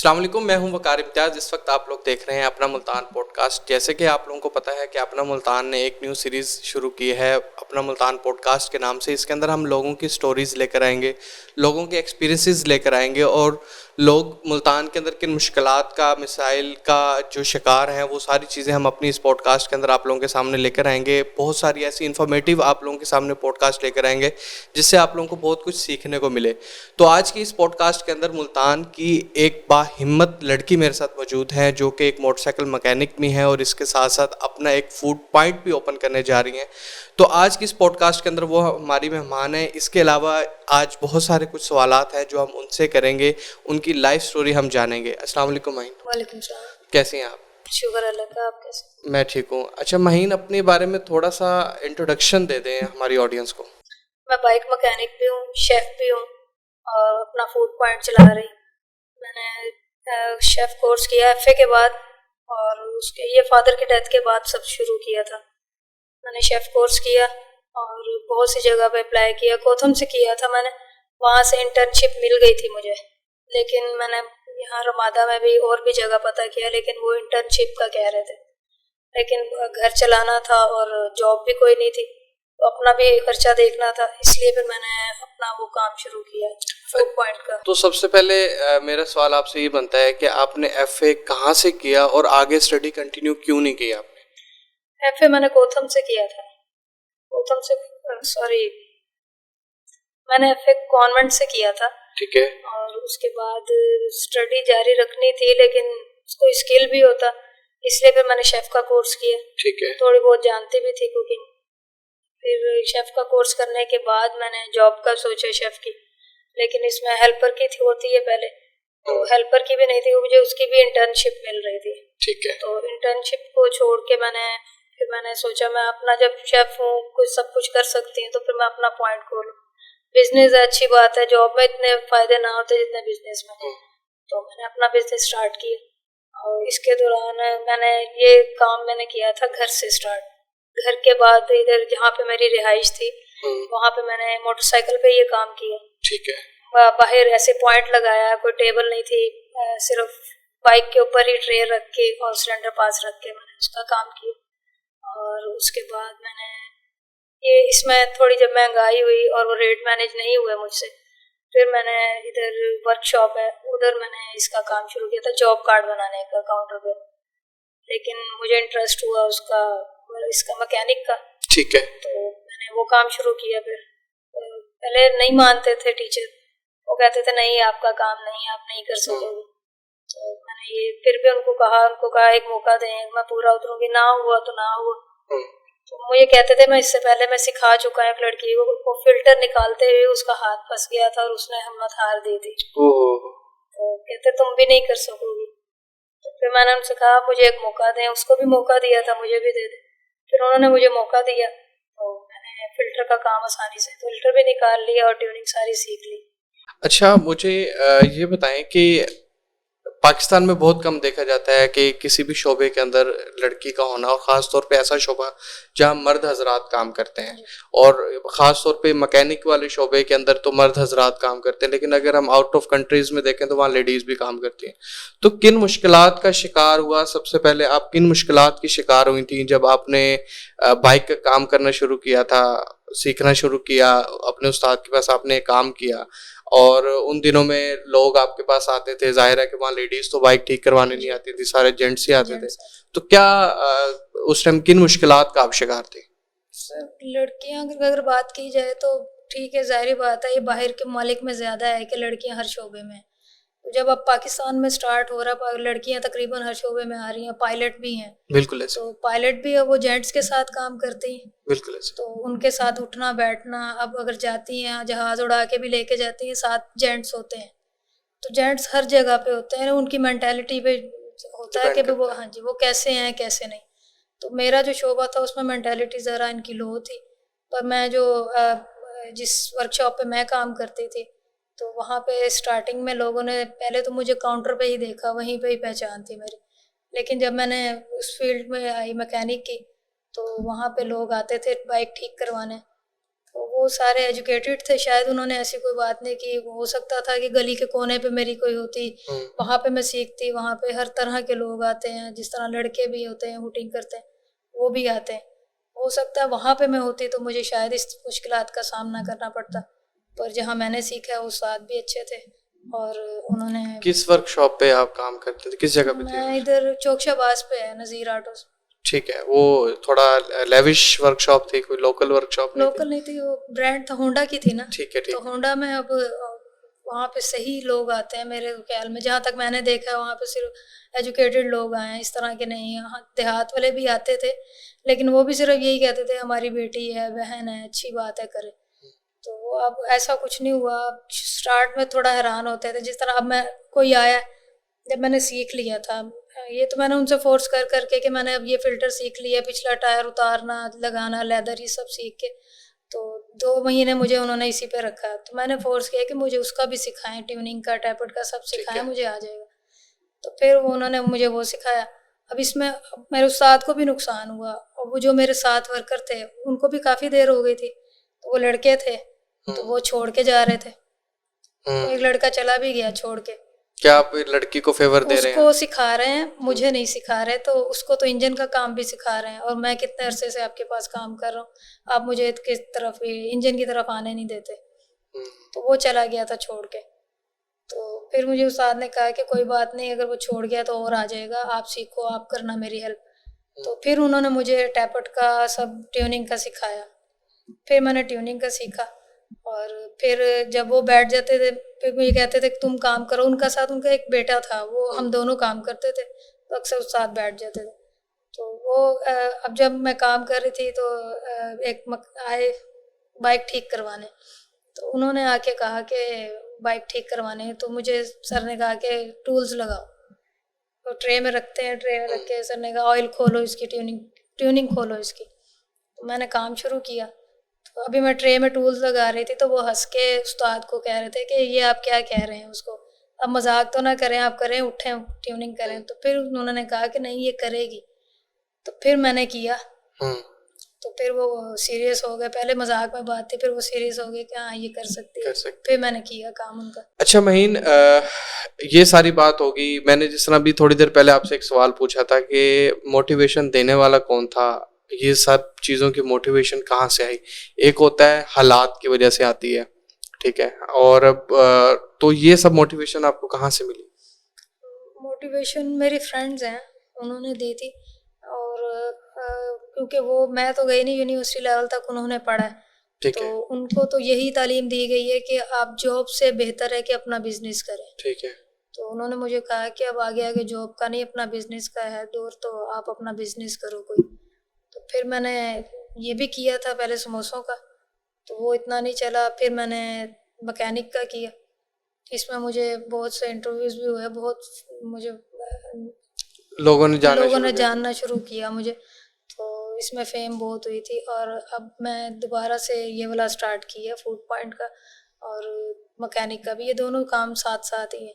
अस्सलाम वालेकुम, मैं हूं वकार इम्तियाज़। इस वक्त आप लोग देख रहे हैं अपना मुल्तान पॉडकास्ट। जैसे कि आप लोगों को पता है कि अपना मुल्तान ने एक न्यू सीरीज़ शुरू की है अपना मुल्तान पॉडकास्ट के नाम से। इसके अंदर हम लोगों की स्टोरीज़ लेकर आएंगे, लोगों के एक्सपीरियंसेस लेकर आएंगे और लोग मुल्तान के अंदर किन मुश्किलात का, मिसाइल का जो शिकार हैं, वो सारी चीज़ें हम अपनी इस पॉडकास्ट के अंदर आप लोगों के सामने लेकर आएंगे। बहुत सारी ऐसी इन्फॉर्मेटिव आप लोगों के सामने पॉडकास्ट लेकर आएंगे जिससे आप लोगों को बहुत कुछ सीखने को मिले। तो आज की इस पॉडकास्ट के अंदर मुल्तान की एक बाहिम्मत लड़की मेरे साथ मौजूद है जो कि एक मोटरसाइकिल मैकेनिक भी है और इसके साथ साथ अपना एक फूड पॉइंट भी ओपन करने जा रही हैं। तो आज की इस पॉडकास्ट के अंदर वो हमारी मेहमान है। इसके अलावा आज बहुत सारे कुछ सवालात हैं जो हम उनसे करेंगे, उनकी लाइफ स्टोरी हम जानेंगे। अस्सलाम वालेकुम माहीन। वालेकुम सलाम। कैसी हैं आप? शुक्र अल्लाह का, आप कैसे? मैं ठीक हूँ। अच्छा माहीन, अपने बारे में थोड़ा सा इंट्रोडक्शन दे दें हमारी ऑडियंस को। मैं बाइक मैकेनिक भी हूँ, शेफ़ भी हूँ और अपना फूड पॉइंट चला रही। मैंने शेफ़ कोर्स किया एफए के बाद और उसके ये फादर की डेथ के बाद सब शुरू किया था। मैंने शेफ़ कोर्स किया और बहुत सी जगह पे अप्लाई किया। कोथम से किया था मैंने, वहाँ से इंटर्नशिप मिल गई थी मुझे, लेकिन मैंने यहाँ रमादा में भी और भी जगह पता किया, लेकिन वो इंटर्नशिप का कह रहे थे। लेकिन घर चलाना था और जॉब भी कोई नहीं थी, तो अपना भी खर्चा देखना था, इसलिए फिर मैंने अपना वो काम शुरू किया फूड पॉइंट का। तो सबसे पहले मेरा सवाल आपसे ये बनता है कि आपने एफए कहाँ से किया और आगे स्टडी कंटिन्यू क्यों नहीं किया आपने? एफए मैंने कोथम से किया था। कोथम से सॉरी, मैंने एफए कॉन्वेंट से किया था। ठीक है। और उसके बाद स्टडी जारी रखनी थी, लेकिन उसको स्किल भी होता, इसलिए फिर मैंने शेफ़ का कोर्स किया। ठीक है। थोड़ी बहुत जानती भी थी कुकिंग। फिर शेफ़ का कोर्स करने के बाद मैंने जॉब का सोचा शेफ़ की, लेकिन इसमें हेल्पर की थी होती है पहले, तो हेल्पर की भी नहीं थी, मुझे उसकी भी इंटर्नशिप मिल रही थी। ठीक है। तो इंटर्नशिप को छोड़ के मैंने सोचा मैं अपना, जब शेफ़ हूँ, कुछ सब कुछ कर सकती हूँ, तो फिर मैं अपना पॉइंट खोलूँ। बिजनेस अच्छी बात है, जॉब में इतने फायदे ना होते जितने बिजनेस में। तो मैंने अपना बिजनेस स्टार्ट किया और इसके दौरान ये काम मैंने किया था घर से स्टार्ट। घर के बाद इधर जहाँ पे मेरी रिहाइश थी वहाँ पे मैंने मोटरसाइकिल पे ये काम किया। ठीक है। बाहर ऐसे पॉइंट लगाया, कोई टेबल नहीं थी, सिर्फ बाइक के ऊपर ही ट्रे रख के और सिलेंडर पास रख के मैंने उसका काम किया। और उसके बाद मैंने ये इसमें थोड़ी जब महंगाई हुई और वो रेट मैनेज नहीं हुए मुझसे, फिर मैंने इधर वर्कशॉप है उधर मैंने इसका काम शुरू किया था, जॉब कार्ड बनाने का काउंटर पे। लेकिन मुझे इंटरेस्ट हुआ उसका, इसका मैकेनिक का। ठीक है। तो मैंने वो काम शुरू किया। फिर पहले नहीं मानते थे टीचर, वो कहते थे नहीं आपका काम नहीं, आप नहीं कर सकोगे। तो मैंने ये फिर भी उनको कहा एक मौका दें, मैं पूरा उतरूंगी, ना हुआ तो ना हुआ। तो मुझे कहते थे, मैं इससे पहले मैं सिखा चुका है एक लड़की को फिल्टर निकालते हुए उसका हाथ फंस गया था और उसने हिम्मत हार दी थी। तो कहते तुम भी नहीं कर सकोगी। तो फिर मैंने उनसे कहा मुझे एक मौका दें, उसको भी मौका दिया था, मुझे भी दे दे। फिर उन्होंने मुझे मौका दिया, तो मैंने फिल्टर का काम आसानी से फिल्टर भी निकाल लिया और ट्यूनिंग सारी सीख ली। अच्छा मुझे ये बताएं कि पाकिस्तान में बहुत कम देखा जाता है कि किसी भी शोबे के अंदर लड़की का होना, और ख़ास तौर पे ऐसा शोबा जहाँ मर्द हजरात काम करते हैं, और ख़ास तौर पे मैकेनिक वाले शोबे के अंदर तो मर्द हजरात काम करते हैं, लेकिन अगर हम आउट ऑफ कंट्रीज़ में देखें तो वहाँ लेडीज़ भी काम करती हैं। तो किन मुश्किलात का शिकार हुआ? सबसे पहले आप किन मुश्किलात की शिकार हुई थी जब आपने बाइक का काम करना शुरू किया था, सीखना शुरू किया, अपने उस्ताद के पास आपने काम किया, और उन दिनों में लोग आपके पास आते थे, जाहिर है कि वहाँ लेडीज तो बाइक ठीक करवाने नहीं आती थी, सारे जेंट्स ही आते थे। तो क्या उस टाइम किन मुश्किलात का आप शिकार थे? सर लड़कियां अगर बात की जाए तो ठीक है, जाहिर बात है ये बाहर के मालिक में ज़्यादा है कि लड़कियां हर शोबे में। तो जब अब पाकिस्तान में स्टार्ट हो रहा है, लड़कियां तकरीबन हर शोबे में आ रही हैं, पायलट भी हैं। बिल्कुल ऐसे। तो पायलट भी है, वो जेंट्स के साथ काम करती हैं। बिल्कुल ऐसे। तो उनके साथ उठना बैठना, अब अगर जाती हैं जहाज़ उड़ा के भी लेके जाती हैं, साथ जेंट्स होते हैं। तो जेंट्स हर जगह पे होते हैं, उनकी मेंटालिटी पे होता है कि वो, हाँ जी, वो कैसे हैं कैसे नहीं। तो मेरा जो शोबा था उसमें मेंटालिटी ज़रा इनकी लो थी। पर मैं जो जिस वर्कशॉप पे मैं काम करती थी, तो वहाँ पे स्टार्टिंग में लोगों ने पहले तो मुझे काउंटर पे ही देखा, वहीं पे ही पहचान थी मेरी। लेकिन जब मैंने उस फील्ड में आई मैकेनिक की, तो वहाँ पे लोग आते थे बाइक ठीक करवाने। तो वो वो सारे एजुकेटेड थे, शायद उन्होंने ऐसी कोई बात नहीं की। हो सकता था कि गली के कोने पे मेरी कोई होती, वहाँ पे मैं सीखती। वहाँ पे हर तरह के लोग आते हैं, जिस तरह लड़के भी होते हैं हुटिंग करते हैं, वो भी आते हैं। हो सकता है वहाँ पे मैं होती तो मुझे शायद इस मुश्किलात का सामना करना पड़ता, पर जहाँ मैंने सीखा उस्ताद भी अच्छे थे और उन्होंने। किस वर्कशॉप पे आप काम करते थे, किस जगह पे थे? मैं इधर चौकशाबाज पे है, नज़ीर आटोस। ठीक है, वो थोड़ा लेविश वर्कशॉप थी, कोई लोकल वर्कशॉप नहीं लोकल नहीं थी, वो ब्रांड था, होंडा की थी ना। ठीक है, तो ठीक। होंडा में अब वहाँ पे सही लोग आते हैं मेरे ख्याल में, जहाँ तक मैंने देखा है वहाँ पे सिर्फ एजुकेटेड लोग आए हैं, इस तरह के नहीं। यहाँ देहात वाले भी आते थे, लेकिन वो भी सिर्फ यही कहते थे हमारी बेटी है, बहन है, अच्छी बात है, करे। तो अब ऐसा कुछ नहीं हुआ। स्टार्ट में थोड़ा हैरान होते थे, जिस तरह अब मैं कोई आया, जब मैंने सीख लिया था, ये तो मैंने उनसे फोर्स कर करके कि मैंने अब ये फ़िल्टर सीख लिया, पिछला टायर उतारना, लगाना, लेदर, ये सब सीख के, तो 2 महीने मुझे उन्होंने इसी पे रखा। तो मैंने फोर्स किया कि मुझे उसका भी सिखाएं, ट्यूनिंग का, टैपट का, सब सिखाएं, मुझे आ जाएगा। तो फिर उन्होंने मुझे वो सिखाया। अब इसमें मेरे उस्ताद को भी नुकसान हुआ, और वो जो मेरे साथ वर्कर थे उनको भी काफ़ी देर हो गई थी। तो वो लड़के थे, तो वो छोड़ के जा रहे थे। तो एक लड़का चला भी गया छोड़ के। क्या आप लड़की को फेवर दे रहे हैं? उसको सिखा रहे हैं, मुझे नहीं सिखा रहे। तो उसको तो इंजन का काम भी सिखा रहे हैं, और मैं कितने अरसे से आपके पास काम कर रहा हूँ, आप मुझे किस तरफ इंजन की तरफ आने नहीं देते। तो वो चला गया था छोड़ के। तो फिर मुझे उस्ताद ने कहा कि कोई बात नहीं, अगर वो छोड़ गया तो और आ जाएगा, आप सीखो, आप करना मेरी हेल्प। तो फिर उन्होंने मुझे टैपट का, सब ट्यूनिंग का सिखाया। फिर मैंने ट्यूनिंग का सीखा, और फिर जब वो बैठ जाते थे, फिर मुझे कहते थे कि तुम काम करो उनका साथ। उनका एक बेटा था, वो हम दोनों काम करते थे, तो अक्सर उस साथ बैठ जाते थे। तो वो अब जब मैं काम कर रही थी तो आए बाइक ठीक करवाने। तो उन्होंने आके कहा कि बाइक ठीक करवाने हैं, तो मुझे सर ने कहा कि टूल्स लगाओ। तो ट्रे में रखते हैं, ट्रे में रख के सर ने कहा ऑयल खोलो इसकी, ट्यूनिंग खोलो इसकी। तो मैंने काम शुरू किया। तो अभी मैं ट्रे में टूल्स लगा रही थी, तो वो हंस के उस्ताद को कह रहे थे कि ये आप क्या कह रहे हैं उसको, अब मजाक तो ना करें, आप करें, उठें, ट्यूनिंग करें। तो फिर उन्होंने कहा कि नहीं, ये करेगी। तो फिर मैंने किया। तो फिर वो सीरियस हो गए, पहले मजाक में बात थी, फिर वो सीरियस हो गए कि हाँ ये कर सकती है। फिर मैंने किया काम उनका। अच्छा महीन, ये सारी बात होगी। मैंने जिस तरह भी थोड़ी देर पहले आपसे एक सवाल पूछा था कि मोटिवेशन देने वाला कौन था, ये सब चीज़ों की मोटिवेशन कहाँ से आई? एक होता है हालात की वजह से आती है, ठीक है, और तो ये सब मोटिवेशन आपको कहाँ से मिली? मोटिवेशन मेरी फ्रेंड्स हैं, उन्होंने दी थी। और क्योंकि वो, मैं तो गई नहीं यूनिवर्सिटी लेवल तक, उन्होंने पढ़ा है। तो उनको तो यही तालीम दी गई है कि आप जॉब से बेहतर है कि अपना बिजनेस करें। ठीक है। तो उन्होंने मुझे कहा कि अब आगे आगे जॉब का नहीं, अपना बिजनेस का है दौर, तो आप अपना बिजनेस करो कोई। तो फिर मैंने ये भी किया था पहले समोसों का, तो वो इतना नहीं चला। फिर मैंने मैकेनिक का किया। इसमें मुझे बहुत से इंटरव्यूज़ भी हुए, बहुत मुझे लोगों ने जानना शुरू किया मुझे। तो इसमें फेम बहुत हुई थी। और अब मैं दोबारा से ये वाला स्टार्ट किया, फूड पॉइंट का और मैकेनिक का भी, ये दोनों काम साथ साथ ही हैं।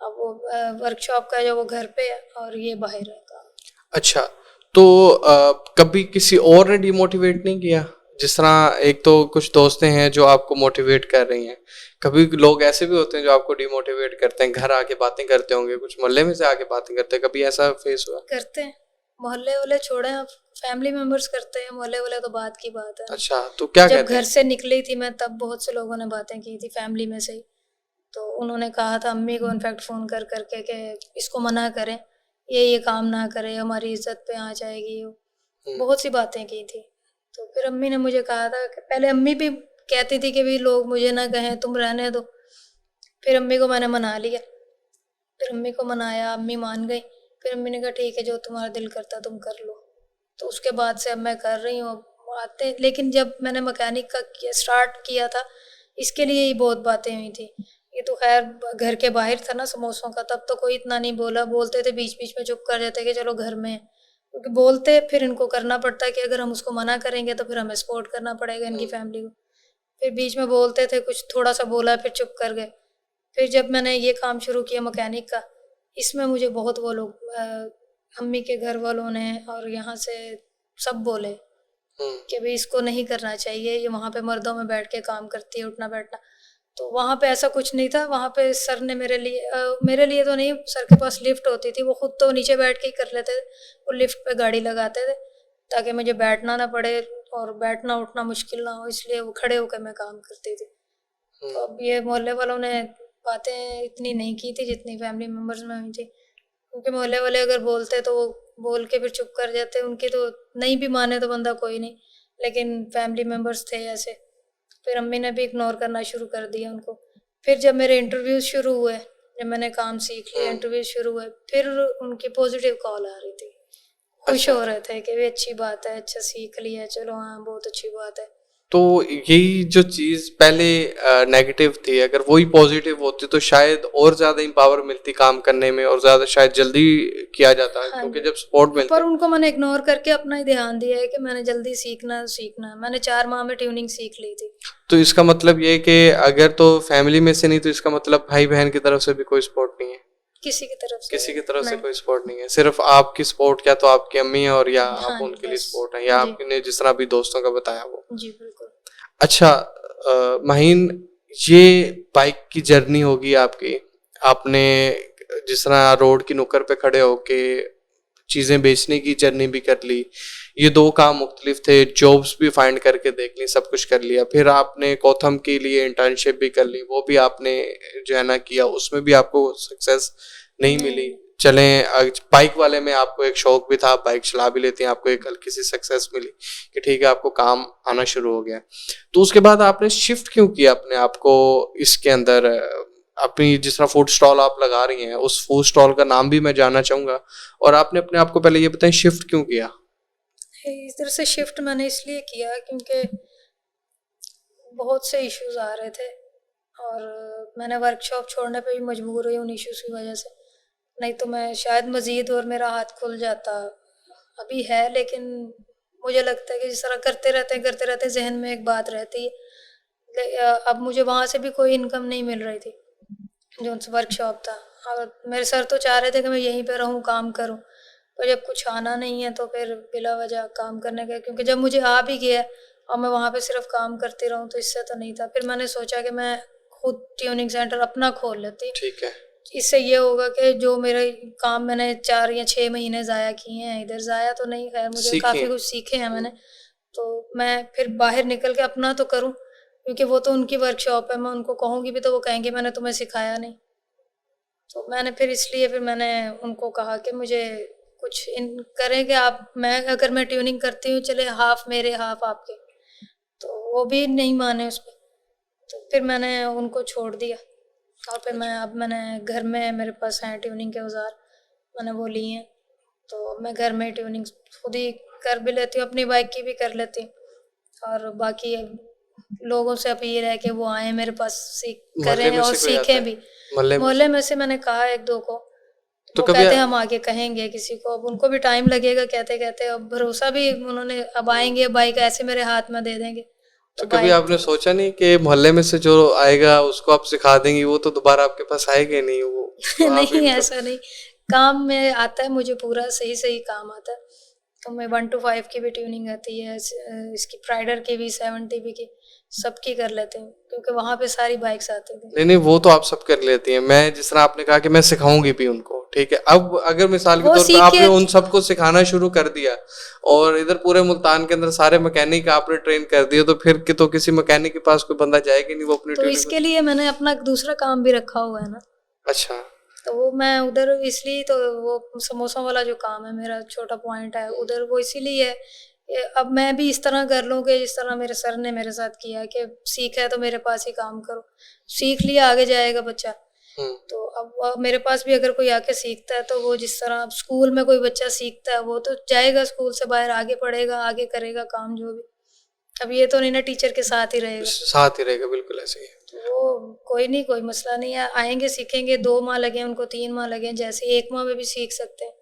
अब वो वर्कशॉप का जो वो घर पे है, और ये बाहर है काम। अच्छा, तो कभी किसी और ने डिमोटिवेट नहीं किया? जिस तरह एक तो कुछ दोस्तें हैं जो आपको मोटिवेट कर रही हैं, कभी लोग ऐसे भी होते हैं जो आपको डिमोटिवेट करते हैं, घर आके बातें करते होंगे, कुछ मोहल्ले में से आके बातें करते हैं, कभी ऐसा फेस हुआ? करते हैं, मोहल्ले वाले छोड़े, आप फैमिली मेंबर्स करते हैं, मोहल्ले वाले तो बात की बात है। अच्छा, तो क्या जब कहते घर हैं? से निकली थी मैं, तब बहुत से लोगों ने बातें की थी फैमिली में से ही। तो उन्होंने कहा था अम्मी को इनफैक्ट फ़ोन कर करके कि इसको मना करें, ये काम ना करे, हमारी इज्जत पे आ जाएगी। बहुत सी बातें की थी। तो फिर अम्मी ने मुझे कहा था कि पहले अम्मी भी कहती थी कि भी लोग मुझे ना कहें, तुम रहने दो। फिर अम्मी को मैंने मना लिया, फिर अम्मी को मनाया, अम्मी मान गई। फिर अम्मी ने कहा ठीक है, जो तुम्हारा दिल करता तुम कर लो। तो उसके बाद से अब मैं कर रही हूँ। आते, लेकिन जब मैंने मैकेनिक का स्टार्ट किया था, इसके लिए ही बहुत बातें हुई थी। ये तो खैर घर के बाहर था ना समोसों का, तब तो कोई इतना नहीं बोला, बोलते थे बीच बीच में, चुप कर जाते कि चलो घर में, क्योंकि बोलते फिर इनको करना पड़ता है कि अगर हम उसको मना करेंगे तो फिर हमें सपोर्ट करना पड़ेगा इनकी फैमिली को। फिर बीच में बोलते थे, कुछ थोड़ा सा बोला, फिर चुप कर गए। फिर जब मैंने ये काम शुरू किया मैकेनिक का, इसमें मुझे बहुत वो लोग, अम्मी के घर वालों ने और यहाँ से सब बोले कि भाई इसको नहीं करना चाहिए, ये वहाँ पे मर्दों में बैठ के काम करती है, उठना बैठना। तो वहाँ पे ऐसा कुछ नहीं था। वहाँ पे सर ने मेरे लिए तो नहीं, सर के पास लिफ्ट होती थी, वो खुद तो नीचे बैठ के ही कर लेते थे, वो लिफ्ट पे गाड़ी लगाते थे ताकि मुझे बैठना ना पड़े और बैठना उठना मुश्किल ना हो, इसलिए वो खड़े होकर मैं काम करती थी। तो अब ये मोहल्ले वालों ने बातें इतनी नहीं की थी जितनी फैमिली मेम्बर्स में हुई थी, क्योंकि मोहल्ले वाले अगर बोलते तो वो बोल के फिर चुप कर जाते, उनकी तो नहीं भी माने तो बंदा कोई नहीं, लेकिन फैमिली मेम्बर्स थे ऐसे। फिर अम्मी ने भी इग्नोर करना शुरू कर दिया उनको। फिर जब मेरे इंटरव्यूज शुरू हुए, जब मैंने काम सीख लिया, इंटरव्यूज शुरू हुए, फिर उनकी पॉजिटिव कॉल आ रही थी, खुश अच्छा। हो रहे थे कि भी अच्छी बात है, अच्छा सीख लिया, चलो हाँ बहुत अच्छी बात है। तो यही जो चीज पहले नेगेटिव थी, अगर वही पॉजिटिव होती तो शायद और ज्यादा एम्पावर मिलती काम करने में और ज्यादा शायद जल्दी किया जाता, हाँ क्योंकि जी। जब सपोर्ट पर मिलती। उनको मैंने इग्नोर करके अपना ही ध्यान दिया है कि मैंने जल्दी सीखना है। मैंने 4 माह में ट्यूनिंग सीख ली थी। तो इसका मतलब ये है कि अगर तो फैमिली में से नहीं तो इसका मतलब भाई बहन की तरफ से भी कोई सपोर्ट नहीं है, किसी की तरफ से किसी की तरफ से नहीं। कोई सपोर्ट नहीं है, सिर्फ आपकी सपोर्ट, क्या तो आपकी अम्मी है और या आप हाँ जी, उनके लिए बस। सपोर्ट है, या जी आपने जिस तरह भी दोस्तों का बताया वो। जी बिल्कुल। अच्छा माहीन, ये बाइक की जर्नी होगी आपकी, आपने जिस तरह रोड की नुक्कड़ पे खड़े होके चीजें बेचने की जर्नी भी कर ली, ये दो काम मुख्तलिफ थे, जॉब्स भी फाइंड करके देख ली, सब कुछ कर लिया, फिर आपने कोथम के लिए इंटर्नशिप भी कर ली, वो भी आपने जो है ना किया, उसमें भी आपको सक्सेस नहीं मिली। चलें, बाइक वाले में आपको एक शौक भी था, आप बाइक चला भी लेते हैं, आपको एक हल्की सी सक्सेस मिली कि ठीक है आपको काम आना शुरू हो गया। तो उसके बाद आपने शिफ्ट क्यों किया अपने आप को इसके अंदर, अपनी जिस तरह फूड स्टॉल आप लगा रही हैं उस फूड स्टॉल का नाम भी मैं जानना चाहूंगा, और आपने अपने आप को पहले ये बताएं शिफ्ट क्यों किया। इधर से शिफ्ट मैंने इसलिए किया क्योंकि बहुत से इश्यूज आ रहे थे और मैंने वर्कशॉप छोड़ने पे भी मजबूर हुई उन इश्यूज की वजह से। नहीं तो मैं शायद मज़ीद और मेरा हाथ खुल जाता। अभी है, लेकिन मुझे लगता है कि जिस तरह करते रहते ज़हन में एक बात रहती है। अब मुझे वहाँ से भी कोई इनकम नहीं मिल रही थी जो उनसे वर्कशॉप था, और मेरे सर तो चाह रहे थे कि मैं यहीं पे रहूँ, काम करूँ, पर जब कुछ आना नहीं है तो फिर बिला वजह काम करने का, क्योंकि जब मुझे आ भी गया और मैं वहाँ पे सिर्फ काम करती रहूँ तो इससे तो नहीं था। फिर मैंने सोचा कि मैं खुद ट्यूनिंग सेंटर अपना खोल लेती। ठीक है। इससे ये होगा कि जो मेरे काम मैंने 4 या 6 महीने ज़ाया किए हैं, इधर ज़ाया तो नहीं, खैर मुझे सीखिए। काफ़ी कुछ सीखे हैं मैंने, तो मैं फिर बाहर निकल के अपना तो करूँ, क्योंकि वो तो उनकी वर्कशॉप है, मैं उनको कहूँगी भी तो वो कहेंगे मैंने तुम्हें सिखाया नहीं। तो मैंने फिर इसलिए फिर मैंने उनको कहा कि मुझे कुछ इन करें कि आप, मैं ट्यूनिंग करती हूँ, चले हाफ मेरे हाफ आपके, तो वो भी नहीं माने उस पर। तो फिर मैंने उनको छोड़ दिया और फिर मैंने घर में, मेरे पास हैं ट्यूनिंग के औजार, मैंने वो लिए हैं, तो मैं घर में ट्यूनिंग खुद ही कर भी लेती हूँ, अपनी बाइक की भी कर लेती हूँ, और बाकी लोगों से अपील है कि वो आए मेरे पास, सीख मोहल्ले करें में और से कोई आता सीखें है? भी। मोहल्ले में मोहल्ले में से मैंने कहा 1-2 को, तो वो कभी कहते हैं हम आगे कहेंगे किसी को, अब उनको भी टाइम लगेगा कहते कहते, अब भरोसा भी उन्होंने, अब आएंगे बाइक ऐसे मेरे हाथ में दे देंगे तो तो कभी बाइक आपने सोचा नहीं कि मोहल्ले में से जो आएगा उसको आप सिखा देंगी, वो तो दोबारा आपके पास आएगा ही नहीं, वो तो आप ही नहीं तो। ऐसा नहीं, काम में आता है मुझे, पूरा सही सही काम आता है। तो मैं 1 to 5 की भी ट्यूनिंग आती है, इसकी प्राइडर की भी, 7 TB की, सबकी कर लेते हैं, क्योंकि वहाँ पे सारी बाइक्स आती थी। नहीं नहीं, वो तो आप सब कर लेती हैं, मैं जिस तरह आपने कहा कि मैं सिखाऊंगी भी उनको, ठीक है, अब अगर मिसाल के वो तौर पे सीख आपने के उन सबको सिखाना शुरू कर दिया और इधर पूरे मुल्तान के अंदर सारे मैकेनिक आपने ट्रेन कर दिए, तो फिर तो किसी मैकेनिक के पास कोई बंदा जाएगा नहीं, वो अपनी तो ट्यूनिंग इसके लिए मैंने अपना दूसरा काम भी रखा हुआ है ना, अच्छा। तो वो मैं उधर इसलिए, तो वो समोसा वाला जो काम है मेरा छोटा पॉइंट है उधर, वो इसीलिए है कि अब मैं भी इस तरह कर लूँ कि जिस तरह मेरे सर ने मेरे साथ किया कि सीखा है तो मेरे पास ही काम करो, सीख लिया आगे जाएगा बच्चा। तो अब मेरे पास भी अगर कोई आके सीखता है तो वो जिस तरह अब स्कूल में कोई बच्चा सीखता है वो तो जाएगा स्कूल से बाहर, आगे पढ़ेगा, आगे करेगा काम जो भी। अब ये तो नहीं ना टीचर के साथ ही रहेगा, साथ ही रहेगा, बिल्कुल ऐसे ही है। तो वो कोई नहीं, कोई मसला नहीं है, आएंगे सीखेंगे, 2 माह लगे उनको, 3 माह लगे, जैसे 1 माह में भी सीख सकते हैं।